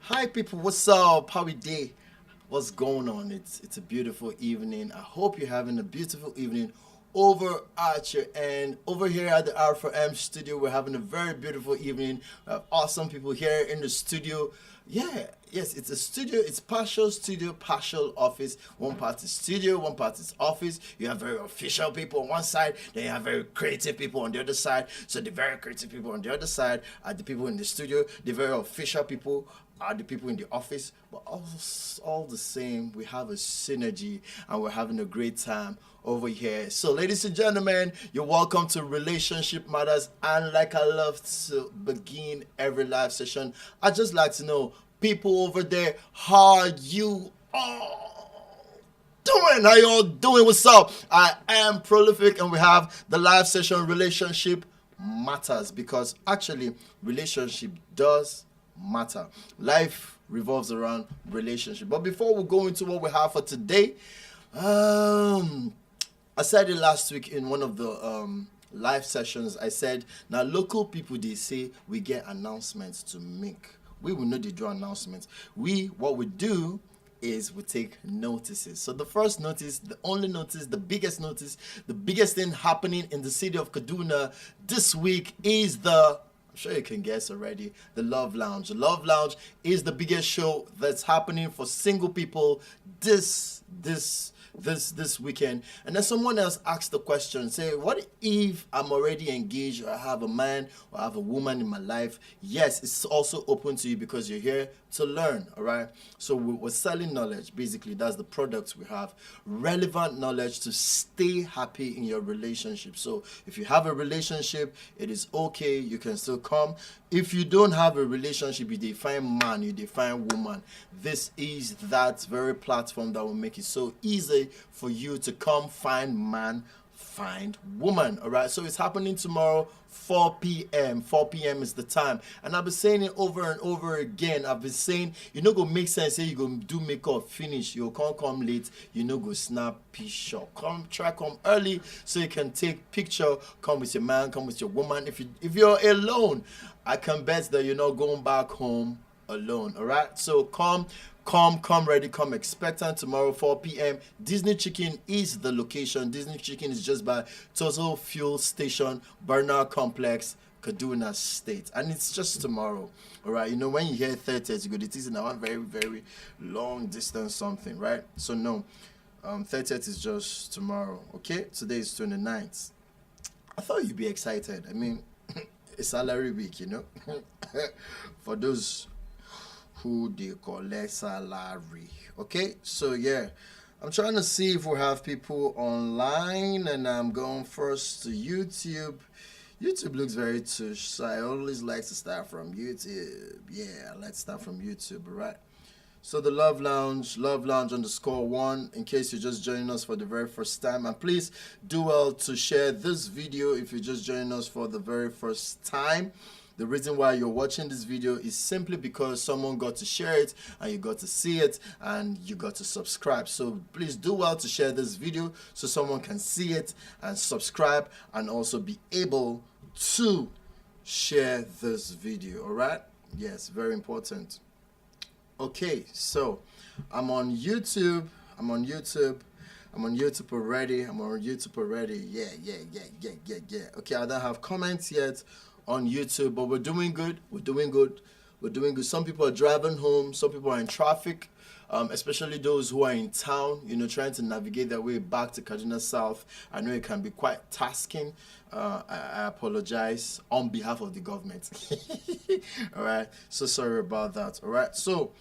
Hi people, what's up? How we day? What's going on? It's a beautiful evening. I hope you're having a beautiful evening over at your end. Over here at the R4M studio, we're having a very beautiful evening. We have awesome people here in the studio. Yeah, yes, it's a studio. It's partial studio, partial office. One part is studio, one part is office. You have very official people on one side, then you have very creative people on the other side. So the very creative people on the other side are the people in the studio. The very official people are the people in the office, but all the same, we have a synergy and we're having a great time over here. So, ladies and gentlemen, you're welcome to Relationship Matters. And like I love to begin every live session, I just like to know people over there, how you all doing? How you all doing? What's up? I am Prolific, and we have the live session Relationship Matters, because actually, relationship does matter. Life revolves around relationship. But before we go into what we have for today, I said it last week in one of the live sessions. I said, now local people, they say we get announcements to make. We will know they do announcements. What we do is we take notices. So the first notice, the only notice, the biggest thing happening in the city of Kaduna this week is I'm sure you can guess already, the Love Lounge. The Love Lounge is the biggest show that's happening for single people this weekend. And then someone else asked the question, say, what if I'm already engaged, or I have a man or I have a woman in my life? Yes, it's also open to you because you're here to learn. All right, so we're selling knowledge. Basically, that's the products we have, relevant knowledge to stay happy in your relationship. So if you have a relationship, it is okay, you can still come. If you don't have a relationship, you define man, you define woman, this is that very platform that will make it so easy for you to come find man, find woman. All right, so it's happening tomorrow, 4 p.m. 4 p.m. is the time, and I've been saying it over and over again. I've been saying, you know, go make sense. Say you go do makeup, finish, you can't come late. You know, go snap picture. Come early so you can take picture. Come with your man, come with your woman. If you're alone, I can bet that you're not going back home alone. All right, so come ready, come expectant tomorrow, 4 p.m. Disney Chicken is the location. Disney Chicken is just by Total Fuel Station, Bernard Complex, Kaduna State, and it's just tomorrow. All right, you know, when you hear 30, you go, it is in a very, very long distance something, right? So no, 30th is just tomorrow. Okay, today is 29th. I thought you'd be excited. I mean, it's salary week, you know. For those who they collect salary. Okay, so yeah, I'm trying to see if we have people online, and I'm going first to YouTube. YouTube looks very tush, so I always like to start from YouTube. Yeah, let's start from YouTube, right? So the Love Lounge _1, in case you're just joining us for the very first time. And please do well to share this video if you're just joining us for the very first time. The reason why you're watching this video is simply because someone got to share it and you got to see it and you got to subscribe. So please do well to share this video so someone can see it and subscribe and also be able to share this video. All right? Yes, very important. Okay, so I'm on YouTube. I'm on YouTube already. Yeah. Okay, I don't have comments yet on YouTube, but we're doing good. Some people are driving home. Some people are in traffic, especially those who are in town, you know, trying to navigate their way back to Kaduna South. I know it can be quite tasking. I apologize on behalf of the government. All right, so sorry about that. All right, so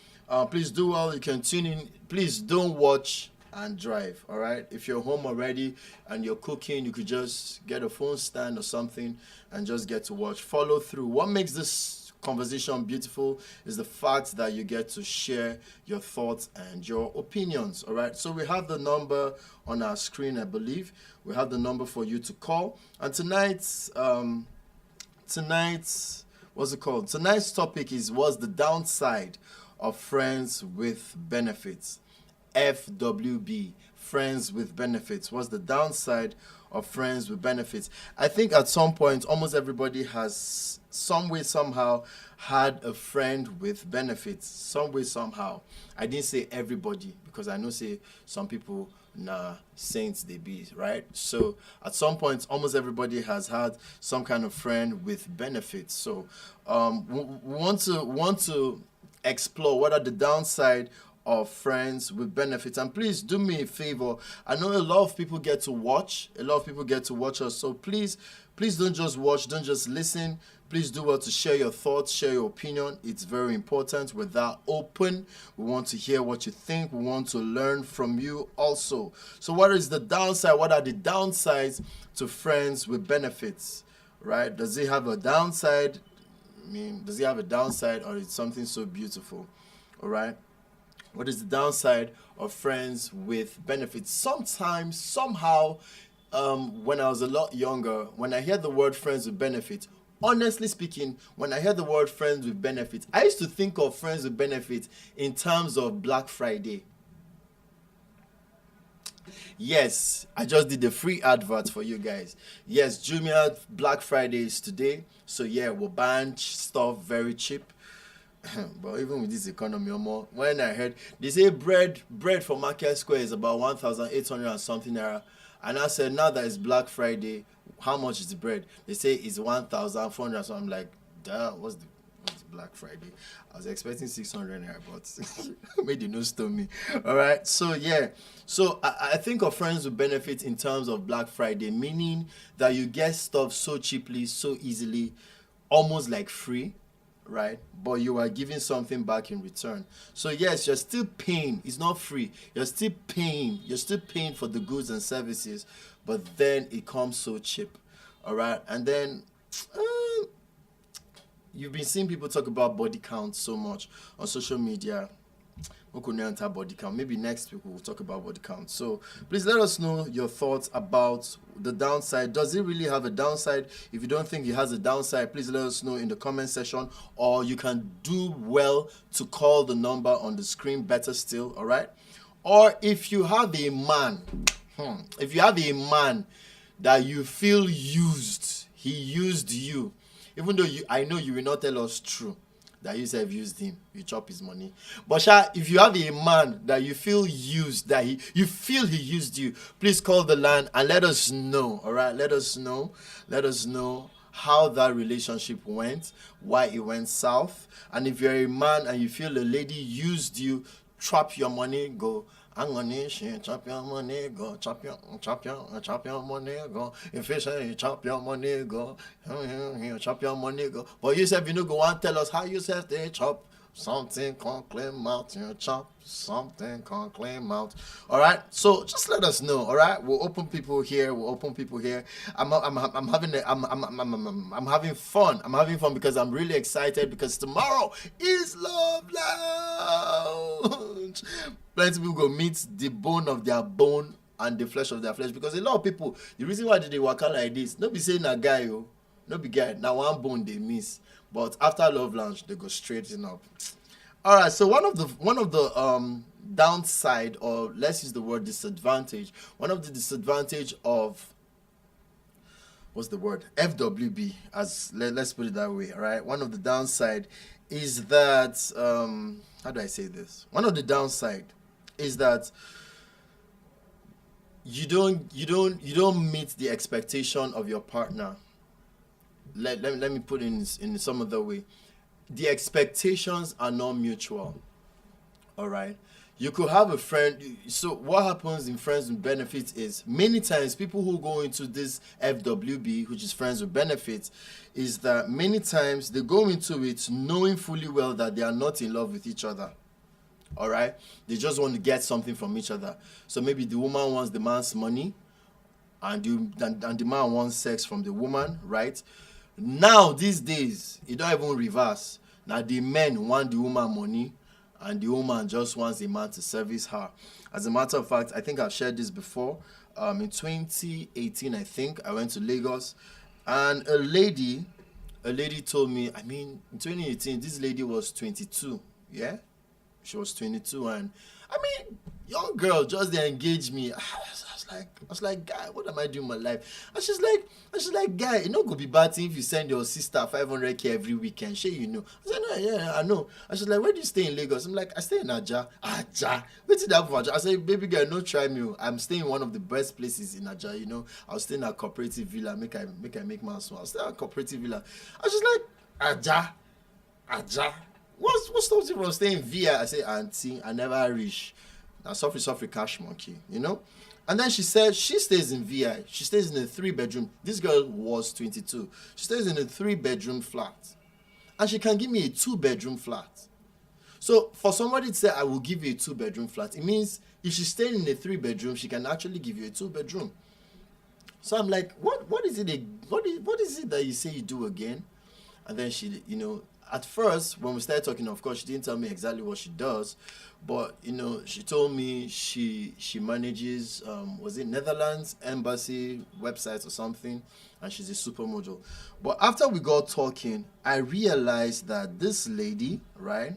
please do well. You can tune in. Please don't watch and drive. All right, if you're home already and you're cooking, you could just get a phone stand or something and just get to watch. Follow through. What makes this conversation beautiful is the fact that you get to share your thoughts and your opinions. All right, so we have the number on our screen. I believe we have the number for you to call. And tonight's what's it called, tonight's topic is, what's the downside of friends with benefits? FWB, friends with benefits. What's the downside of friends with benefits. I think at some point, almost everybody has some way, somehow had a friend with benefits. Some way, somehow. I didn't say everybody because I know say some people nah saints they be, right? So at some point almost everybody has had some kind of friend with benefits. So we want to explore what are the downside of friends with benefits. And please do me a favor. I know a lot of people get to watch. A lot of people get to watch us. So please don't just watch, don't just listen. Please do well to share your thoughts, share your opinion. It's very important. We're that open. We want to hear what you think. We want to learn from you also. So what is the downside? What are the downsides to friends with benefits? Right? Does it have a downside? I mean, does it have a downside, or is something so beautiful? All right. What is the downside of friends with benefits? Sometimes, somehow, when I was a lot younger, when I hear the word friends with benefits, honestly speaking, when I hear the word friends with benefits, I used to think of friends with benefits in terms of Black Friday. Yes, I just did a free advert for you guys. Yes, Jumia Black Friday is today. So yeah, we're buying stuff very cheap. But even with this economy, when I heard they say bread for Market Square is about 1,800 and something naira, and I said now that it's Black Friday, how much is the bread? They say it's 1,400. So I'm like, duh, what's the Black Friday? I was expecting 600 naira, but made the news to me. All right, so yeah, so I think of friends with benefits in terms of Black Friday, meaning that you get stuff so cheaply, so easily, almost like free, right? But you are giving something back in return. So yes, you're still paying. It's not free. You're still paying. You're still paying for the goods and services, but then it comes so cheap. All right, and then you've been seeing people talk about body count so much on social media. We could enter body count. Maybe next week we'll talk about body count. So please let us know your thoughts about the downside. Does it really have a downside? If you don't think it has a downside, please let us know in the comment section, or you can do well to call the number on the screen, better still, all right? Or if you have a man, that you feel used, he used you, even though I know you will not tell us true that you have used him, you chop his money. But if you have a man that you feel used, that you feel he used you, please call the line and let us know. All right, let us know how that relationship went, why it went south. And if you're a man and you feel a lady used you, trap your money, go. I'm gonna chop your money, go. Chop your money, go. If you say chop your money, go. Chop your money, go. But you said you know go and tell us how you said they chop. Something can't claim out, you chop. Something can't claim out. All right. So just let us know. All right. We'll open people here. I'm having fun. I'm having fun because I'm really excited because tomorrow is Love Lounge. Plenty people go meet the bone of their bone and the flesh of their flesh, because a lot of people, the reason why they work out like this, no be saying a guy, no be guy, now one bone they miss, but after Love Lounge they go straighten up. All right, so one of the downside, or let's use the word disadvantage, one of the disadvantage of, what's the word, FWB, as let's put it that way. All right, one of the downside is that how do I say this? One of the downside is that you don't meet the expectation of your partner. Let me put it in some other way. The expectations are not mutual. All right, you could have a friend. So what happens in friends with benefits is many times people who go into this FWB, which is friends with benefits, is that many times they go into it knowing fully well that they are not in love with each other. All right, they just want to get something from each other. So maybe the woman wants the man's money, and the man wants sex from the woman, right? Now these days it don't even reverse. Now the men want the woman money, and the woman just wants the man to service her. As a matter of fact, I think I've shared this before. In 2018, I think I went to Lagos, and a lady told me. I mean, in 2018, this lady was 22. Yeah, she was 22, and I mean, young girl just they engaged me. I was like, guy, what am I doing with my life? And she's like, guy, it not gonna be bad thing if you send your sister 500k every weekend. Sure, you know. I said, no, yeah, I know. And she's like, where do you stay in Lagos? I'm like, I stay in Aja. Aja. Wait till that for Aja. I said, baby girl, no try me. I'm staying in one of the best places in Aja. You know, I was staying at Cooperative Villa. Make my small. I was staying at Cooperative Villa. And she's like, Aja. What stops you from staying via? I say, auntie, I never reach. Now suffer cash monkey, you know? And then she said she stays in VI. She stays in a 3-bedroom. This girl was 22. She stays in a 3-bedroom flat. And she can give me a 2-bedroom flat. So for somebody to say, I will give you a 2-bedroom flat, it means if she's staying in a 3-bedroom, she can actually give you a 2-bedroom. So I'm like, what is it that you say you do again? And then she, you know, at first, when we started talking, of course, she didn't tell me exactly what she does, but, you know, she told me she manages, was it Netherlands Embassy websites or something, and she's a supermodel. But after we got talking, I realized that this lady, right?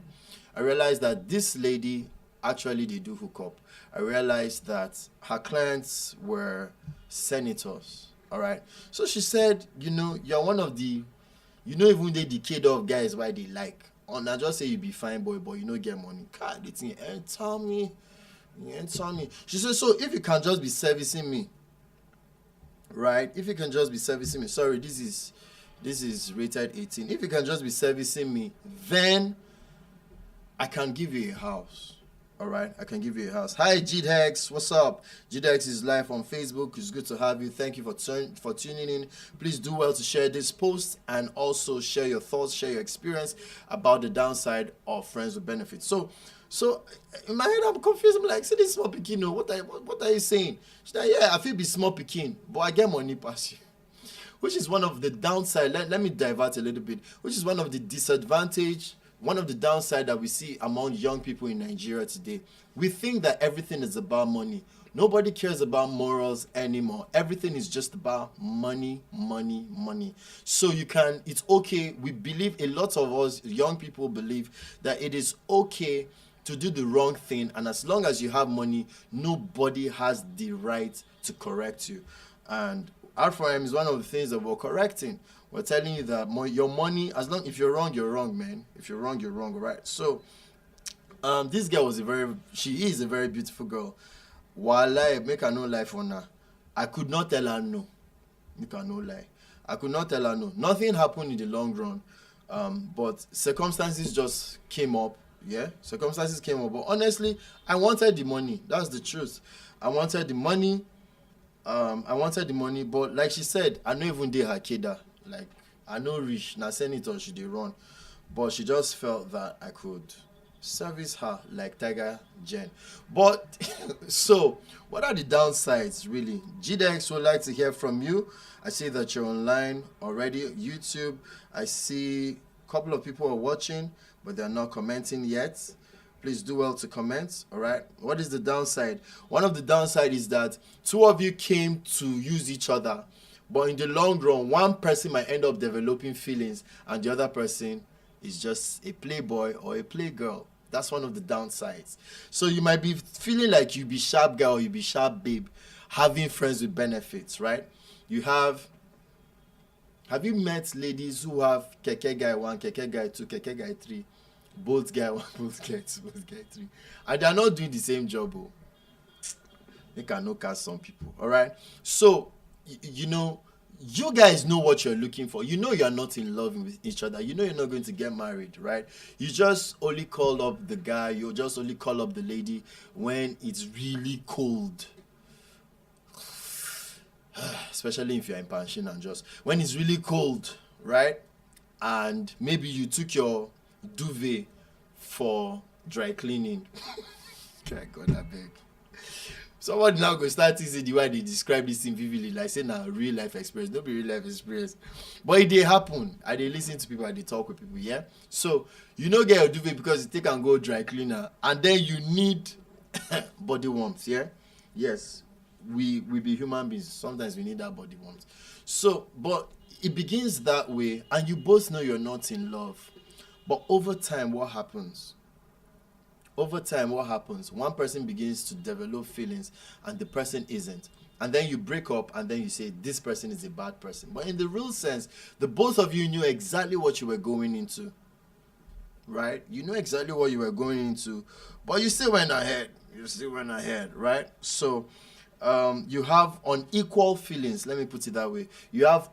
Actually, they do hook up. I realized that her clients were senators, all right? So she said, you know, you're one of the, you know, even they decade of guys why they like. Or not just say you be fine boy, but you know get money. God, the thing tell me. She said, so if you can just be servicing me, right? If you can just be servicing me, sorry, this is rated 18. If you can just be servicing me, then I can give you a house. All right, I can give you a house. Hi, GDEX, what's up? GDEX is live on Facebook. It's good to have you. Thank you for tuning in. Please do well to share this post and also share your thoughts, share your experience about the downside of friends with benefits. So in my head, I'm confused. I'm like, see this small pikin, what are you saying? She's like, yeah, I feel be small pikin, but I get money pass you. Which is one of the downside. Let me divert a little bit. Which is one of the disadvantage. One of the downside that we see among young people in Nigeria today, we think that everything is about money. Nobody cares about morals anymore. Everything is just about money. So it's okay. We believe, a lot of us young people believe that it is okay to do the wrong thing, and as long as you have money, nobody has the right to correct you. And R4M is one of the things that we're correcting. We're telling you that your money, if you're wrong, you're wrong, man. If you're wrong, you're wrong, right? So, this girl she is a very beautiful girl. While I make her no lie for now, I could not tell her no. Make her no lie. I could not tell her no. Nothing happened in the long run, but circumstances just came up. Yeah, circumstances came up. But honestly, I wanted the money. That's the truth. I wanted the money. But like she said, I know even dey her kida. Like, I know rich, na senator she dey run, but she just felt that I could service her like Tiger Jen. But so, what are the downsides really? GDEX would like to hear from you. I see that you're online already. YouTube, I see a couple of people are watching, but they're not commenting yet. Please do well to comment, all right? What is the downside? One of the downside is that two of you came to use each other, but in the long run, one person might end up developing feelings and the other person is just a playboy or a playgirl. That's one of the downsides. So you might be feeling like you be sharp girl or you be sharp babe, having friends with benefits, right? Have you met ladies who have keke guy 1, keke guy 2, keke guy 3? Both guy 1, both guy 2, both guy 3. And they're not doing the same job. They can no cast some people, all right? So, you know, you guys know what you're looking for. You know you're not in love with each other. You know you're not going to get married, right? You just only call up the guy. You just only call up the lady when it's really cold. Especially if you're in pension and just when it's really cold, right? And maybe you took your duvet for dry cleaning. God, I beg. Someone now go start teasing the way they describe this thing vividly, like say now real life experience. Don't be real life experience, but it dey happen. I dey listen to people, I dey talk with people. Yeah, so you know get your duvet because you take and go dry cleaner, and then you need body warmth. Yeah, yes, we be human beings. Sometimes we need that body warmth. So, but it begins that way, and you both know you're not in love. But over time, what happens? One person begins to develop feelings and the person isn't. and then you break up, and then you say this person is a bad person. But in the real sense, the both of you knew exactly what you were going into, right? You know exactly what you were going into, but you still went ahead. You still went ahead, right? So you have unequal feelings. Let me put it that way. You have,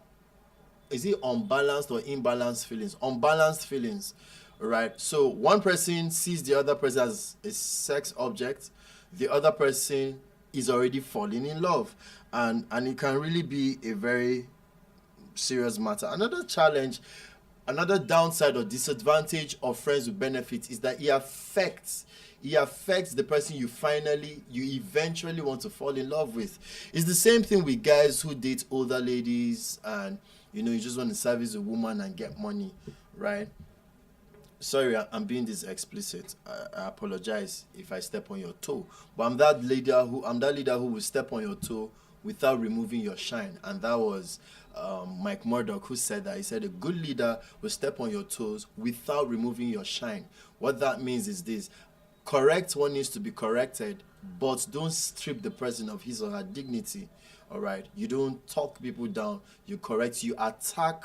is it unbalanced or imbalanced feelings? Unbalanced feelings, right? So one person sees the other person as a sex object, the other person is already falling in love, and it can really be a very serious matter. Another challenge, another downside or disadvantage of friends with benefits is that it affects the person you eventually want to fall in love with. It's the same thing with guys who date older ladies, and you just want to service a woman and get money, right? Sorry, I'm being this explicit. I apologize if I step on your toe, but I'm that leader who will step on your toe without removing your shine. And that was Mike Murdoch who said that. He said a good leader will step on your toes without removing your shine. What that means is this: correct what needs to be corrected, but don't strip the person of his or her dignity. All right, you don't talk people down. You correct. You attack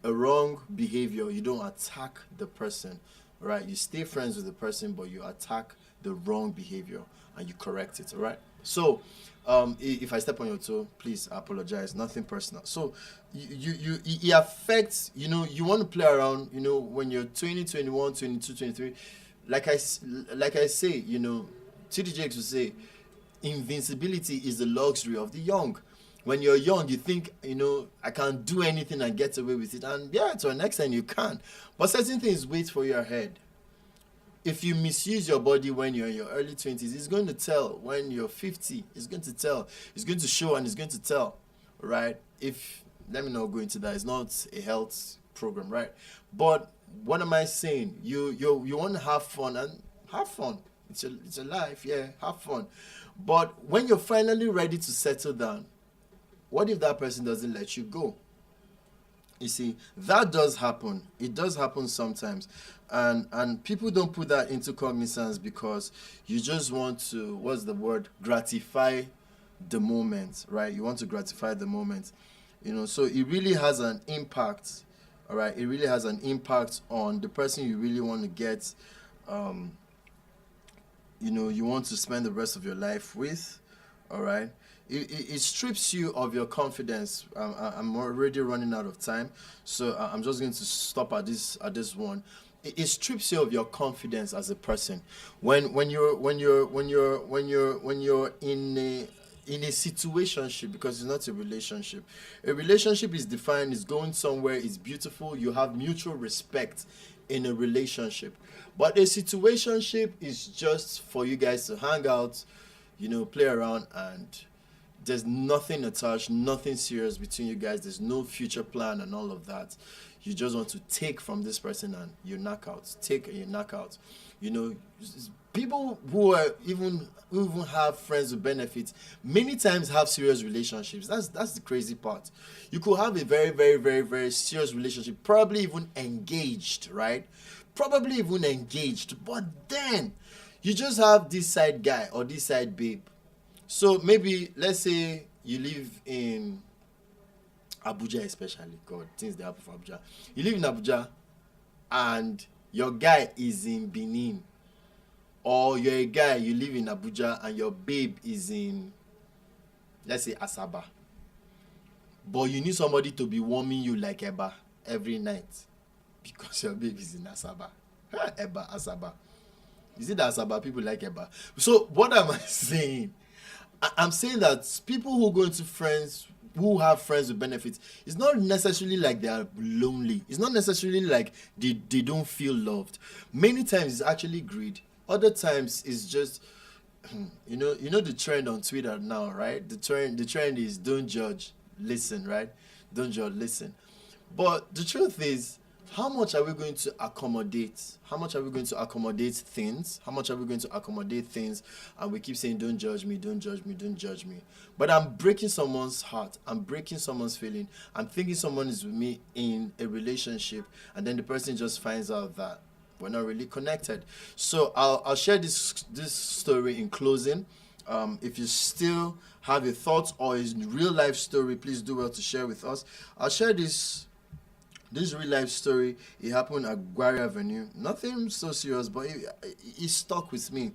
a wrong behavior. You don't attack the person, right? You stay friends with the person, but you attack the wrong behavior and you correct it. All right. So if I step on your toe, please, I apologize. Nothing personal. So it affects, you want to play around, when you're 20, 21, 22, 23. Like I say, TD Jakes would say invincibility is the luxury of the young. When you're young, you think, I can do anything and get away with it. And yeah, to an extent you can. But certain things wait for your head. If you misuse your body when you're in your early 20s, it's going to tell. When you're 50, it's going to tell. It's going to show and it's going to tell, right? Let me not go into that. It's not a health program, right? But what am I saying? You want to have fun, and have fun. It's a life, yeah, have fun. But when you're finally ready to settle down, what if that person doesn't let you go? You see, that does happen. It does happen sometimes. And people don't put that into cognizance because you just want to, what's the word? Gratify the moment, right? You want to gratify the moment. So it really has an impact, all right? It really has an impact on the person you really want to get, you want to spend the rest of your life with, all right? It strips you of your confidence. I'm already running out of time, so I'm just going to stop at this one. It strips you of your confidence as a person when you're in a situationship, because it's not a relationship. A relationship is defined, is going somewhere, is beautiful, you have mutual respect in a relationship. But a situationship is just for you guys to hang out, play around, and there's nothing attached, nothing serious between you guys. There's no future plan and all of that. You just want to take from this person and you knock out. Take and you knock out. People who even have friends with benefits many times have serious relationships. That's the crazy part. You could have a very, very, very, very serious relationship, probably even engaged, right? Probably even engaged. But then you just have this side guy or this side babe. So maybe, let's say you live in Abuja, especially. God, things they happen for Abuja. You live in Abuja and your guy is in Benin. Or you're a guy, you live in Abuja and your babe is in, let's say, Asaba. But you need somebody to be warming you like Eba every night because your babe is in Asaba. Eba, Asaba. Is it that Asaba people like Eba? So what am I saying? I'm saying that people who go into friends, who have friends with benefits, it's not necessarily like they are lonely. It's not necessarily like they don't feel loved. Many times it's actually greed. Other times it's just, the trend on Twitter now, right? The trend is don't judge, listen, right? Don't judge, listen. But the truth is, how much are we going to accommodate? How much are we going to accommodate things? How much are we going to accommodate things? And we keep saying, don't judge me, don't judge me, don't judge me. But I'm breaking someone's heart. I'm breaking someone's feeling. I'm thinking someone is with me in a relationship, and then the person just finds out that we're not really connected. So I'll share this story in closing. If you still have a thought or a real life story, please do well to share with us. I'll share this real life story. It happened at Gwari Avenue. Nothing so serious, but it stuck with me.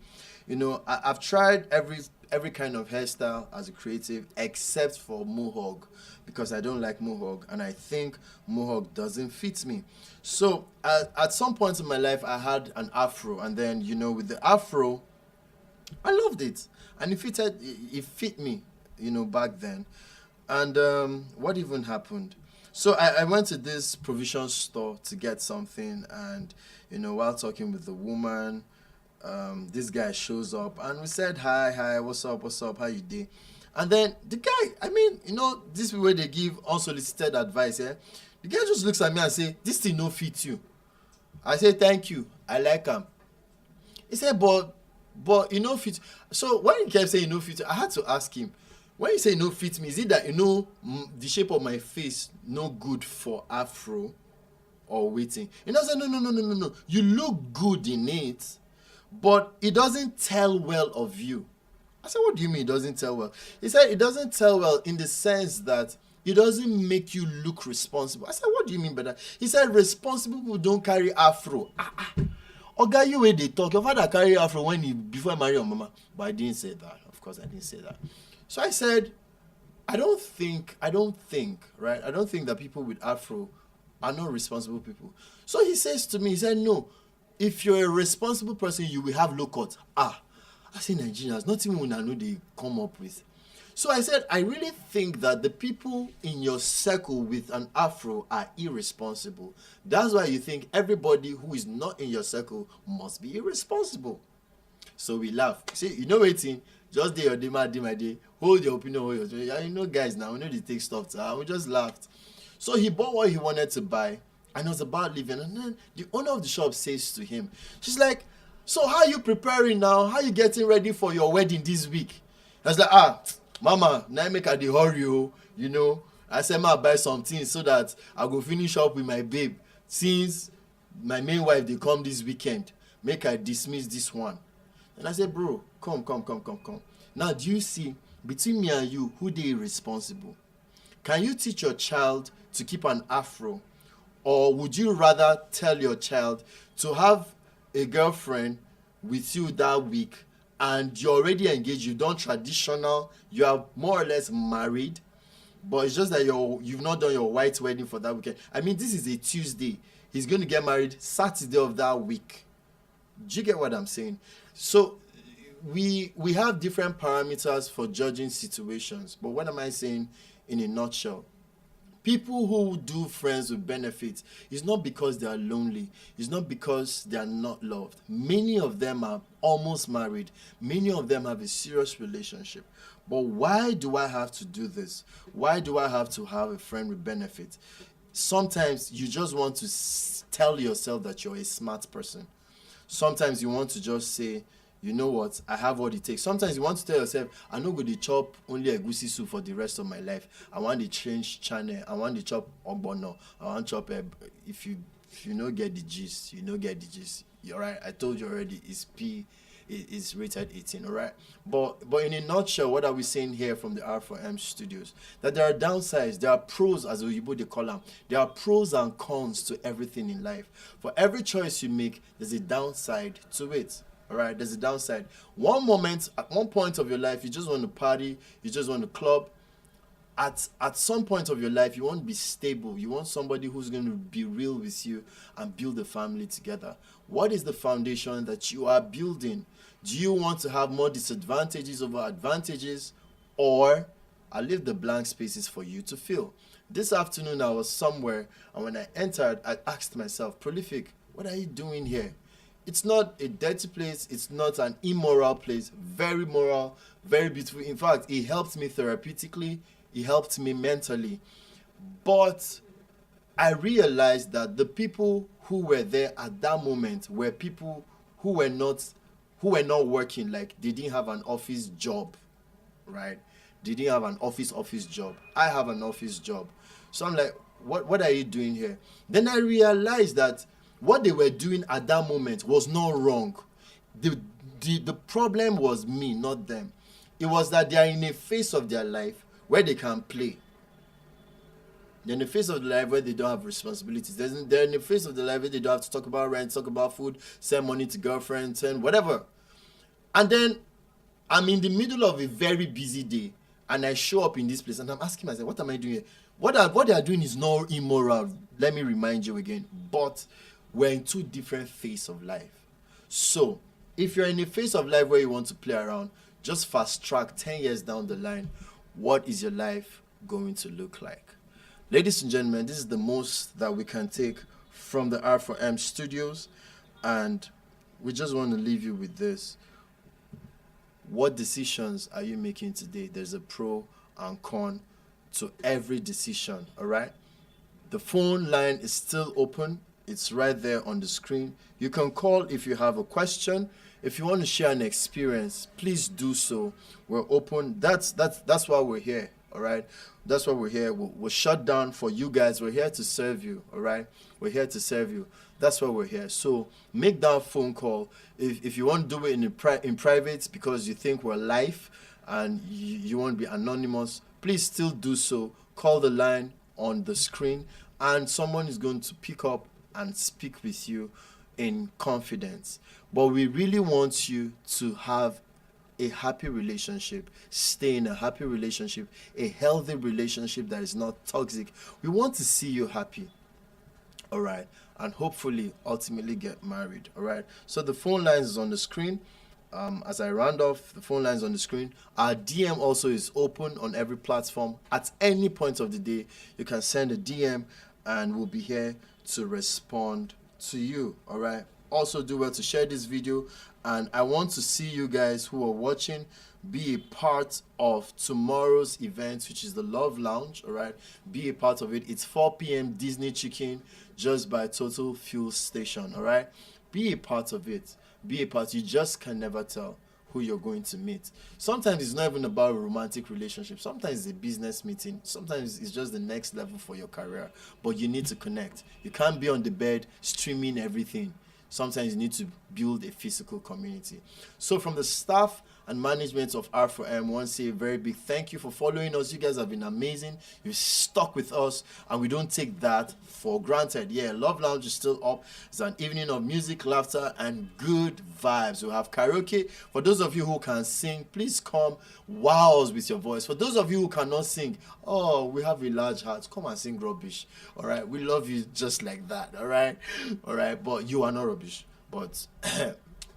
I've tried every kind of hairstyle as a creative except for mohawk, because I don't like mohawk and I think mohawk doesn't fit me. So at some point in my life, I had an afro, and then with the afro, I loved it, and it fit me, back then. And what even happened? So I went to this provision store to get something, and while talking with the woman, this guy shows up, and we said hi, what's up, how you doing? And then the guy, this way they give unsolicited advice, yeah. The guy just looks at me and say, "This thing no fit you." I say, "Thank you, I like him." He said, but you know fit. So when he kept saying you know fit, I had to ask him, when you say you know fit me, is it that the shape of my face no good for afro or waiting? Said, no. You look good in it, but it doesn't tell well of you. I said, what do you mean it doesn't tell well? He said it doesn't tell well in the sense that it doesn't make you look responsible. I said, what do you mean by that? He said, responsible people don't carry afro. Oga, you way they talk. Your father carry afro before I marry your mama. But I didn't say that. Of course, I didn't say that. So I said, I don't think, right? I don't think that people with afro are not responsible people. So he says to me, he said, no, if you're a responsible person, you will have low cut. I say Nigerians, not even when I know they come up with. So I said, I really think that the people in your circle with an afro are irresponsible. That's why you think everybody who is not in your circle must be irresponsible. So we laugh. See, waiting. Just day or day, my day. Hold your opinion, hold your opinion. Guys, now we know they take stuff. We just laughed. So he bought what he wanted to buy, and it was about leaving. And then the owner of the shop says to him, she's like, so how are you preparing now? How are you getting ready for your wedding this week? I was like, mama, now make a the hurry, I said, ma, buy something so that I go finish up with my babe. Since my main wife, they come this weekend, make I dismiss this one. And I said, bro, come. Now, do you see, between me and you, who they responsible? Can you teach your child to keep an afro? Or would you rather tell your child to have a girlfriend with you that week, and you're already engaged, you've done traditional, you are more or less married, but it's just that you've not done your white wedding for that weekend. This is a Tuesday. He's going to get married Saturday of that week. Do you get what I'm saying? So we have different parameters for judging situations. But what am I saying in a nutshell? People who do friends with benefits, it's not because they are lonely. It's not because they are not loved. Many of them are almost married. Many of them have a serious relationship. But why do I have to do this? Why do I have to have a friend with benefits? Sometimes you just want to tell yourself that you're a smart person. Sometimes you want to just say, you know what, I have what it takes. Sometimes you want to tell yourself, I no go to chop only egusi soup for the rest of my life. I want to change channel. I want to chop ogbono. I want to chop if you no get the gist, you no get the gist. You're right. I told you already. It's rated 18. All right. But in a nutshell, what are we saying here from the R4M studios? That there are downsides. There are pros, as Oyibo they call them. There are pros and cons to everything in life. For every choice you make, there's a downside to it. All right, there's a downside. One moment, at one point of your life, you just want to party, you just want to club. At some point of your life, you want to be stable. You want somebody who's going to be real with you and build a family together. What is the foundation that you are building? Do you want to have more disadvantages over advantages, or I leave the blank spaces for you to fill? This afternoon, I was somewhere, and when I entered, I asked myself, Prolific, what are you doing here? It's not a dirty place. It's not an immoral place. Very moral, very beautiful. In fact, it helped me therapeutically. It helped me mentally. But I realized that the people who were there at that moment were people who were not working. Like, they didn't have an office job, right? They didn't have an office job. I have an office job. So I'm like, what are you doing here? Then I realized that what they were doing at that moment was not wrong. The problem was me, not them. It was that they are in a phase of their life where they can play. They're in the phase of the life where they don't have responsibilities. They're in the phase of the life where they don't have to talk about rent, talk about food, send money to girlfriends, send whatever. And then I'm in the middle of a very busy day, and I show up in this place, and I'm asking myself, what am I doing here? What they are doing is not immoral. Let me remind you again. But we're in two different phases of life. So if you're in a phase of life where you want to play around, just fast track 10 years down the line. What is your life going to look like? Ladies and gentlemen, this is the most that we can take from the R4M studios, and we just want to leave you with this. What decisions are you making today? There's a pro and con to every decision, all right? The phone line is still open. It's right there on the screen. You can call if you have a question. If you want to share an experience, please do so. We're open. That's why we're here, all right? That's why we're here. We're shut down for you guys. We're here to serve you, all right? We're here to serve you. That's why we're here. So make that phone call. If you want to do it in private because you think we're live and you want to be anonymous, please still do so. Call the line on the screen, and someone is going to pick up and speak with you in confidence. But we really want you to have a happy relationship, stay in a happy relationship, a healthy relationship that is not toxic. We want to see you happy, all right, and hopefully ultimately get married, all right? So the phone lines is on the screen. As I round off, the phone lines on the screen. Our DM also is open on every platform. At any point of the day, you can send a DM and we'll be here to respond to you, all right? Also do well to share this video, and I want to see you guys who are watching be a part of tomorrow's event, which is the Love Lounge, all right? Be a part of it. It's 4 p.m. Disney Chicken just by Total Fuel Station, all right? Be a part of it. Be a part. You just can never tell who you're going to meet. Sometimes it's not even about a romantic relationship. Sometimes it's a business meeting. Sometimes it's just the next level for your career. But you need to connect. You can't be on the bed streaming everything. Sometimes you need to build a physical community. So from the staff and management of R4M, I want to say a very big thank you for following us. You guys have been amazing. You've stuck with us, and we don't take that for granted. Yeah, Love Lounge is still up. It's an evening of music, laughter, and good vibes. We'll have karaoke. For those of you who can sing, please come wow us with your voice. For those of you who cannot sing, oh, we have a large heart. Come and sing rubbish. All right, we love you just like that. All right, but you are not rubbish. But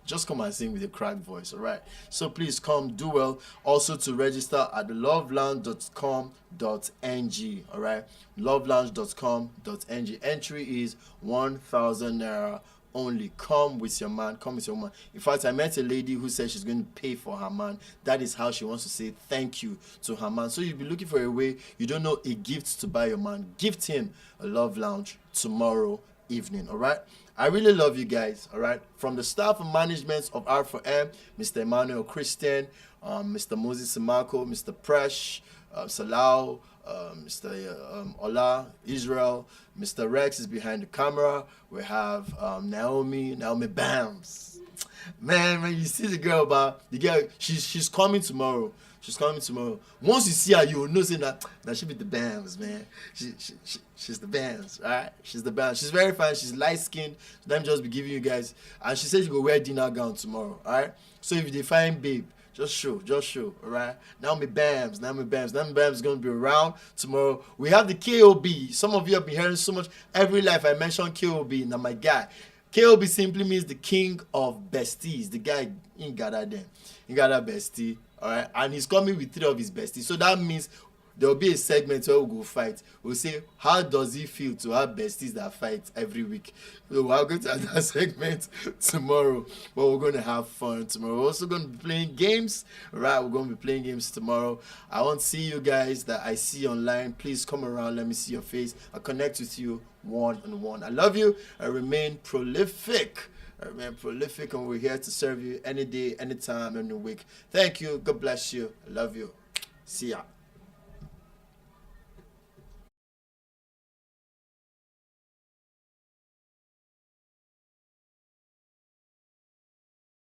just come and sing with a cracked voice, all right? So please come, do well. Also to register at lovelounge.com.ng, all right? lovelounge.com.ng. Entry is 1,000 naira only. Come with your man, come with your woman. In fact, I met a lady who said she's going to pay for her man. That is how she wants to say thank you to her man. So you'll be looking for a way, you don't know a gift to buy your man. Gift him a Love Lounge tomorrow evening, all right? I really love you guys, all right? From the staff and management of R4M, Mr. Emmanuel Christian, Mr. Moses Simako, Mr. Presh, Salau, Mr. Ola, Israel, Mr. Rex is behind the camera. We have Naomi Bams. Man, when you see the girl, she's coming tomorrow. She's coming tomorrow. Once you see her, you will know say that she be the Bams, man. She's the Bams, right? She's the Bams. She's very fine. She's light skinned. Let me just be giving you guys. And she said she go wear dinner gown tomorrow, all right? So if you find babe, just show, all right? Naomi Bams is going to be around tomorrow. We have the KOB. Some of you have been hearing so much. Every life I mention KOB. Now my guy. KOB simply means the king of besties. The guy ain't got that them. He got that bestie, all right? And he's coming with 3 of his besties. So that means there will be a segment where we'll go fight. We'll say, how does it feel to have besties that fight every week? So we're going to have that segment tomorrow, but we're going to have fun tomorrow. We're also going to be playing games, right? We're going to be playing games tomorrow. I want to see you guys that I see online. Please come around. Let me see your face. I'll connect with you one-on-one. I love you. I remain prolific. And we're here to serve you any day, anytime, any week. Thank you. God bless you. I love you. See ya.